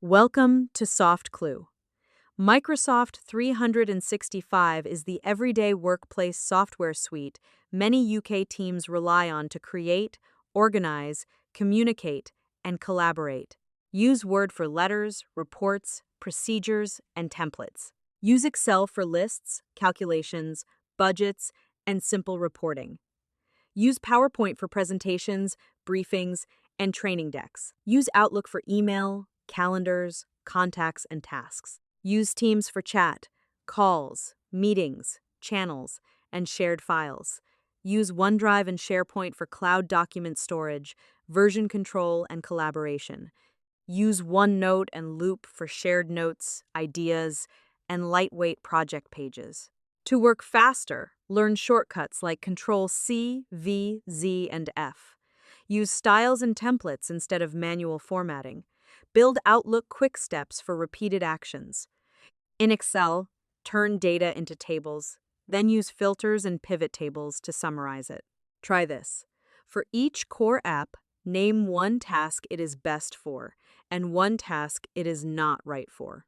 Welcome to SoftClue. Microsoft 365 is the everyday workplace software suite many UK teams rely on to create, organize, communicate, and collaborate. Use Word for letters, reports, procedures, and templates. Use Excel for lists, calculations, budgets, and simple reporting. Use PowerPoint for presentations, briefings, and training decks. Use Outlook for email, calendars, contacts, and tasks. Use Teams for chat, calls, meetings, channels, and shared files. Use OneDrive and SharePoint for cloud document storage, version control, and collaboration. Use OneNote and Loop for shared notes, ideas, and lightweight project pages. To work faster, learn shortcuts like Control C, V, Z, and F. Use styles and templates instead of manual formatting. Build Outlook quick steps for repeated actions. In Excel, turn data into tables, then use filters and pivot tables to summarize it. Try this. For each core app, name one task it is best for and one task it is not right for.